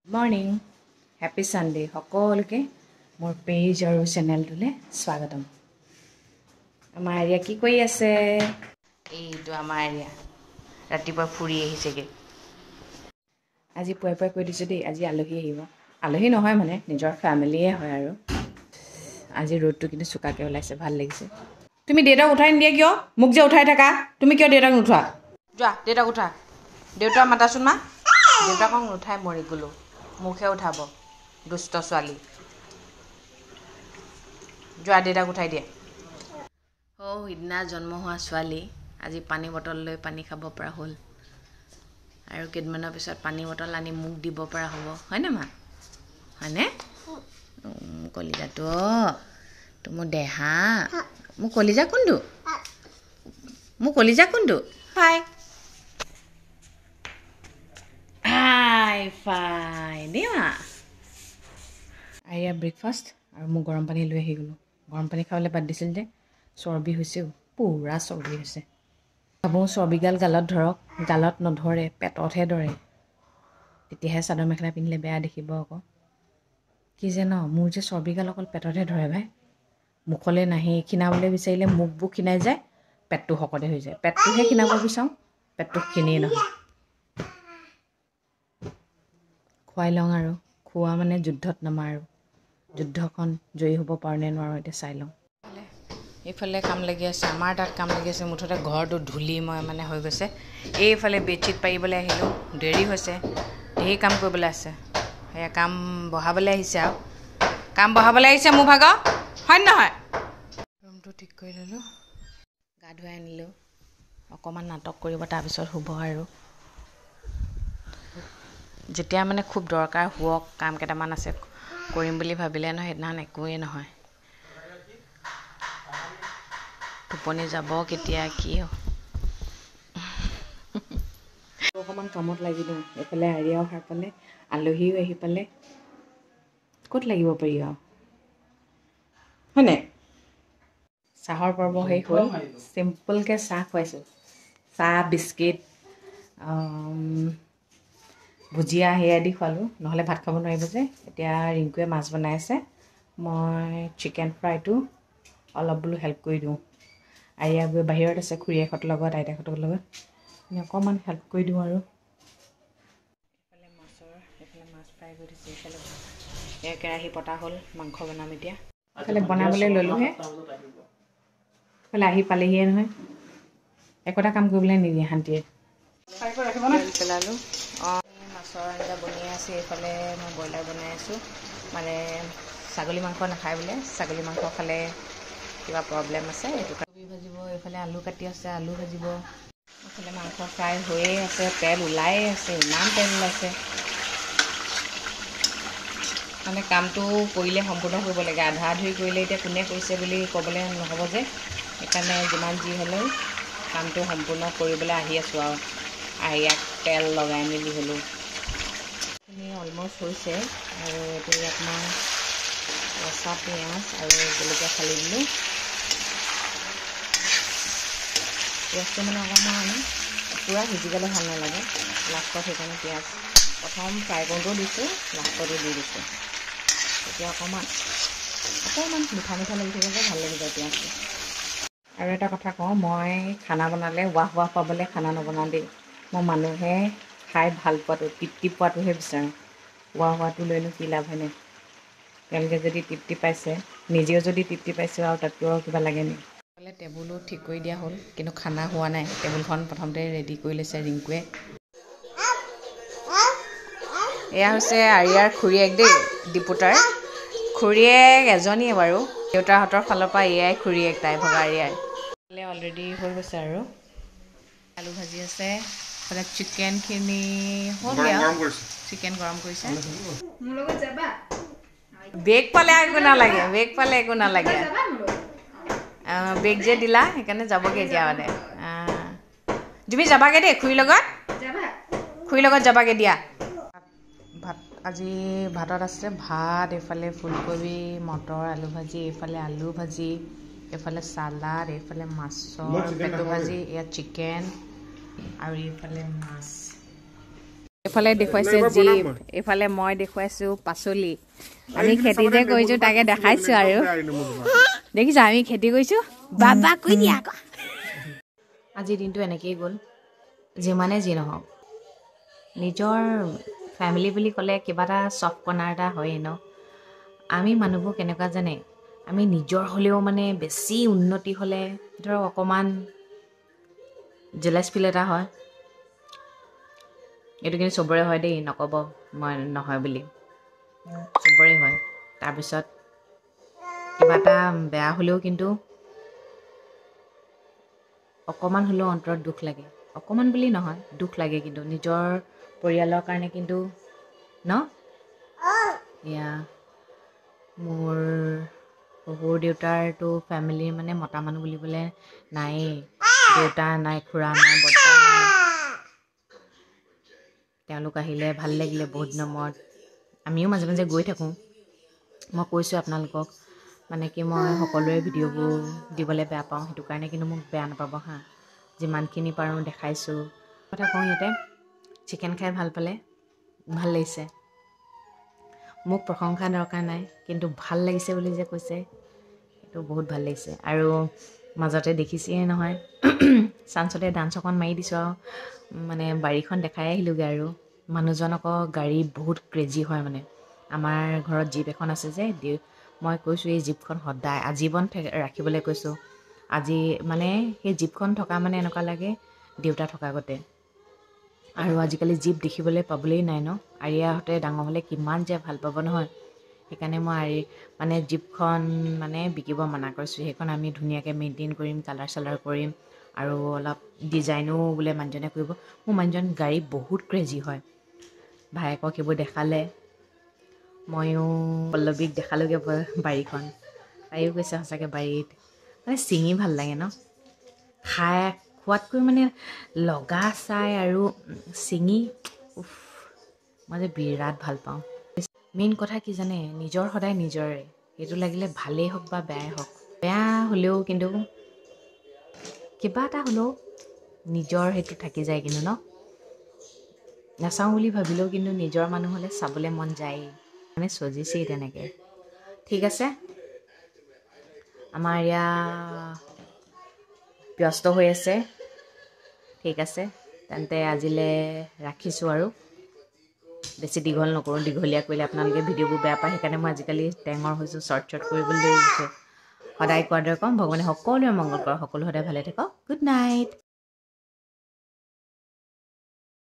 Morning happy Sunday সকলোকে মোৰ page আৰু চেনেলটোলৈ স্বাগতম। আমাৰ এৰিয়া কি কৰি আছে? এইটো আমাৰ এৰিয়া ৰাতিপুৱা ফুৰি আহিছেগৈ। আজি পুৱাই পুৱাই কৈ দিছোঁ দেই, আজি আলহী আহিব। আলহী নহয় মানে নিজৰ ফেমিলিয়ে হয় আৰু। আজি ৰ'দটো কিন্তু চোকাকৈ ওলাইছে, ভাল লাগিছে। তুমি দেউতাক উঠাই নিদিয়া কিয়? মোক যে উঠাই থাকা, তুমি কিয় দেউতাক নুঠোৱা? যোৱা দেউতাক উঠা, দেউতাক মাতাচোন মা। দেউতাকক নুঠাই মৰি গ'লোঁ, মুখে উঠাব দুষ্ট ছোৱালী। যোৱা দেউতাক উঠাই দিয়ে। সিদিনা জন্ম হোৱা ছোৱালী আজি পানী বটল লৈ পানী খাব পৰা হ'ল আৰু কেইদিনমানৰ পিছত পানী বটল আনি মোক দিব পৰা হ'ব, হয়নে মা? হয়নে? কলিজাটো তো মোৰ দেহা, মোৰ কলিজা কোনটো? মোৰ কলিজা কোনটো? হাই হাই ফাই দেই মা। এয়া ব্ৰেকফাষ্ট আৰু মই গৰম পানী লৈ আহি গ'লোঁ। গৰম পানী খাবলৈ বাদ দিছিল যে চৰ্বি হৈছেও, পূৰা চৰ্বি হৈছে। ভাবোঁ চৰ্বিগাল গালত ধৰক, গালত নধৰে, পেটতহে ধৰে। তেতিয়াহে চাদৰ মেখেলা পিন্ধিলে বেয়া দেখিব আকৌ। কি যে ন, মোৰ যে চৰ্বিগাল অকল পেটতহে ধৰে ভাই, মুখলৈ নাহি। ক্ষীণাবলৈ বিচাৰিলে মুখবোৰ ক্ষীণাই যায়, পেটটো শকতে হৈ যায়। পেটটোহে ক্ষীণাব বিচাৰোঁ, পেটটো ক্ষীণেই নহয়। খুৱাই লওঁ আৰু, খোৱা মানে যুদ্ধত নমা আৰু। যুদ্ধখন জয়ী হ'ব পাৰোঁ নে নোৱাৰোঁ এতিয়া চাই লওঁ। এইফালে কাম লাগি আছে, আমাৰ তাত কাম লাগি আছে। মুঠতে ঘৰটো ধূলিময় মানে হৈ গৈছে। এইফালে বেডশ্বীট পাৰিবলৈ আহিলোঁ, দেৰি হৈছে। ধেৰ কাম কৰিবলৈ আছে। সেয়া কাম বঢ়াবলৈ আহিছে আৰু, কাম বঢ়াবলৈ আহিছে মোৰ ভাগৰ, হয় নহয়? ৰুমটো ঠিক কৰি ল'লোঁ, গা ধুৱাই আনিলোঁ। অকণমান নাটক কৰিব, তাৰপিছত শুব আৰু। যেতিয়া মানে খুব দৰকাৰ শুৱক, কাম কেইটামান আছে কৰিম বুলি ভাবিলে নহয়, সেইদিনাখন একোৱেই নহয়। টোপনি যাব কেতিয়া কি অকণমান কামত লাগি দিওঁ। এইফালে আৰিয়াও সাৰ পালে, আলহীও আহি পালে, ক'ত লাগিব পাৰি আৰু, হয়নে? চাহৰ পৰ্ব শেষ হ'ল, চিম্পলকৈ চাহ খুৱাইছোঁ। চাহ, বিস্কিট, ভুজিয়া সেয়া দি খোৱালোঁ, নহ'লে ভাত খাব নোৱাৰিব যে। এতিয়া ৰিংকুৱে মাছ বনাই আছে, মই চিকেন ফ্ৰাইটো অলপ বোলো হেল্প কৰি দিওঁ। আৰিয়া গৈ বাহিৰত আছে খুৰীয়েকহঁতৰ লগত, আইতাহঁতৰ লগত। অকণমান হেল্প কৰি দিওঁ আৰু। এইফালে মাছ ফ্ৰাই কৰি দিছোঁ, এইফালে এয়া কেৰাহী পতা হ'ল, মাংস বনাম এতিয়া। এইফালে বনাবলৈ ল'লোঁহে, এইফালে আহি পালেহিয়ে নহয়, একোটা কাম কৰিবলৈ নিদিয়ে শান্তিয়ে। পেলালোঁ। মাছৰ আঞ্জা বনাই আছে, এইফালে মই ব্ৰইলাৰ বনাই আছোঁ। মানে ছাগলী মাংস নাখায় বোলে, ছাগলী মাংস খালে কিবা প্ৰব্লেম আছে, সেইটো কবি ভাজিব। এইফালে আলু কাটি আছে, আলু ভাজিব। এইফালে মাংস ফ্ৰাই হৈয়ে আছে, তেল ওলায়ে আছে, ইমান তেল ওলাইছে। মানে কামটো কৰিলে সম্পূৰ্ণ কৰিব লাগে, আধা আধুৰি কৰিলে এতিয়া কোনে কৰিছে বুলি ক'বলৈ নহ'ব যে। সেইকাৰণে যিমান যি হ'লেও কামটো সম্পূৰ্ণ কৰিবলৈ আহি আছোঁ আৰু। ইয়াক তেল লগাই মেলি হ'লোঁ এইখিনি অলমষ্ট হৈছে। আৰু এইটো ইয়াত মই কেঁচা পিঁয়াজ আৰু জলকীয়া ফালি দিলোঁ। পিঁয়াজটো মানে অকণমান পূৰা সিজি গ'লে ভাল নালাগে, লাষ্টত সেইকাৰণে পিঁয়াজ প্ৰথম ফ্ৰাই কৰোঁতেও দিছোঁ, লাষ্টতো দি দিছোঁ। তেতিয়া অকণমান মিঠা মিঠা লাগি থাকে যে, ভাল লাগি যায় পিঁয়াজটো। আৰু এটা কথা কওঁ, মই খানা বনালে ৱাহ ৱাহ পাবলৈ খানা নবনাওঁ দেই। মই মানুহে খাই ভাল পোৱাটো, তৃপ্তি পোৱাটোহে বিচাৰোঁ। ৱাহ ৱাহটো লৈনো কি লাভ হয়নে? তেওঁলোকে যদি তৃপ্তি পাইছে, নিজেও যদি তৃপ্তি পাইছোঁ, আৰু তাতকৈ আৰু কিবা লাগে নেকি? টেবুলো ঠিক কৰি দিয়া হ'ল, কিন্তু খানা হোৱা নাই। টেবুলখন প্ৰথমতে ৰেডি কৰি লৈছে ৰিংকুৱে। এয়া হৈছে আৰিয়াৰ খুৰীয়েক দেই, দীপুতাৰ খুৰীয়েক এজনীয়ে বাৰু, দেউতাহঁতৰ ফালৰ পৰা এয়াই খুৰীয়েক, তাই ভগা আৰিয়াই। অলৰেডি হৈ গৈছে আৰু আলু ভাজি আছে। এইফালে চিকেনখিনি হ'লগৈ আৰু, চিকেন গৰম কৰিছে। বেগ পালে একো নালাগে, বেগ পালে একো নালাগে। বেগ যে দিলা সেইকাৰণে যাবগৈ এতিয়া মানে। তুমি যাবাগৈ দেই খুৰীৰ লগত, খুৰীৰ লগত যাবাগৈ দিয়া। ভাত আজি ভাতত আছে ভাত, এইফালে ফুলকবি মটৰ আলু ভাজি, এইফালে আলু ভাজি, এইফালে চালাড, এইফালে মাছৰ পেটু ভাজি, ইয়াত চিকেন আৰু এইফালে মাছ। এফালে দেখুৱাইছে জীপ, এফালে মই দেখুৱাইছো পাচলি। আমি খেতি যে কৰিছো তাকে দেখাইছো আৰু দেখিছা আমি খেতি কৰিছো। বাবা কৈ দিয়া আকৌ। আজিৰ দিনটো এনেকেই গ'ল। যিমানে যি নহওক নিজৰ ফেমিলি বুলি ক'লে কিবা এটা চফ কৰ্ণাৰ এটা হয়েই ন। আমি মানুহবোৰ কেনেকুৱা জানে, আমি নিজৰ হ'লেও মানে বেছি উন্নতি হ'লে ধৰক অকণমান জেলাছ ফিল এটা হয়। এইটো কিন্তু চবৰে হয় দেই, নক'ব মই নহয় বুলি, চবৰে হয়। তাৰপিছত কিবা এটা বেয়া হ'লেও কিন্তু অকণমান হ'লেও অন্তৰত দুখ লাগে। অকণমান বুলি নহয়, দুখ লাগে কিন্তু নিজৰ পৰিয়ালৰ কাৰণে কিন্তু ন। এয়া মোৰ শহুৰ দেউতাৰতো ফেমিলিৰ মানে মতা মানুহ বুলিবলৈ নায়েই। দেউতা নাই, খুৰা নাই, বৰ্তা নাই। তেওঁলোক আহিলে ভাল লাগিলে বহুত দিনৰ মূৰত। আমিও মাজে মাজে গৈ থাকোঁ। মই কৈছোঁ আপোনালোকক মানে কি মই সকলোৰে ভিডিঅ'বোৰ দিবলৈ বেয়া পাওঁ, সেইটো কাৰণে কিন্তু মোক বেয়া নাপাব হা। যিমানখিনি পাৰোঁ দেখাইছোঁ। কথা কওঁ ইয়াতে, চিকেন খাই ভাল পালে ভাল লাগিছে। মোক প্ৰশংসা দৰকাৰ নাই, কিন্তু ভাল লাগিছে বুলি যে কৈছে সেইটো বহুত ভাল লাগিছে। আৰু মাজতে দেখিছেই নহয় চাঞ্চতে ডান্স অকণ মাৰি দিছোঁ আৰু মানে বাৰীখন দেখাই আহিলোগৈ। আৰু মানুহজন আকৌ গাড়ী বহুত ক্ৰেজি হয় মানে। আমাৰ ঘৰত জীপ এখন আছে যে, মই কৈছোঁ এই জীপখন সদায় আজীৱন ৰাখিবলৈ কৈছোঁ। আজি মানে সেই জীপখন থকা মানে এনেকুৱা লাগে দেউতা থকা আগতে। আৰু আজিকালি জীপ দেখিবলৈ পাবলেই নাই ন। আৰিয়াহঁতে ডাঙৰ হ'লে কিমান যে ভাল পাব নহয়। সেইকাৰণে মই মানে জীপখন মানে বিকিব মানা কৰিছোঁ। সেইখন আমি ধুনীয়াকৈ মেইনটেইন কৰিম, কালাৰ চালাৰ কৰিম আৰু অলপ ডিজাইনো বোলে মানুহজনে কৰিব। মোৰ মানুহজন গাড়ী বহুত ক্ৰেজি হয়। ভায়েকক সেইবোৰ দেখালে, ময়ো পল্লৱীক দেখালোগৈ বাৰীখন। তাইও কৈছে সঁচাকৈ বাৰীত মানে ছিঙি ভাল লাগে ন। খোৱাতকৈ মানে লগা চাই আৰু ছিঙি মই যে বিৰাট ভাল পাওঁ। মেইন কথা কি জানে, নিজৰ সদায় নিজৰে, সেইটো লাগিলে ভালেই হওক বা বেয়াই হওক। বেয়া হ'লেও কিন্তু কিবা এটা হ'লেও নিজৰ সেইটো থাকি যায় কিন্তু ন। নাচাওঁ বুলি ভাবিলেও কিন্তু নিজৰ মানুহ হ'লে চাবলৈ মন যায়েই, মানে চজিছেই তেনেকৈ। ঠিক আছে, আমাৰ এয়া ব্যস্ত হৈ আছে। ঠিক আছে তেন্তে আজিলৈ ৰাখিছোঁ আৰু বেছি দীঘল নকৰোঁ। দীঘলীয়া কৰিলে আপোনালোকে ভিডিঅ'বোৰ বেয়া পায়। সেইকাৰণে মই আজিকালি টেঙৰ হৈছোঁ, শ্বৰ্ট কৰিবলৈ ধৰিছোঁ। সদায় কোৱাৰ দৰে ক'ম, ভগৱানে সকলোৰে মংগল কৰক, সকলো সদায় ভালে থাকক। Good night.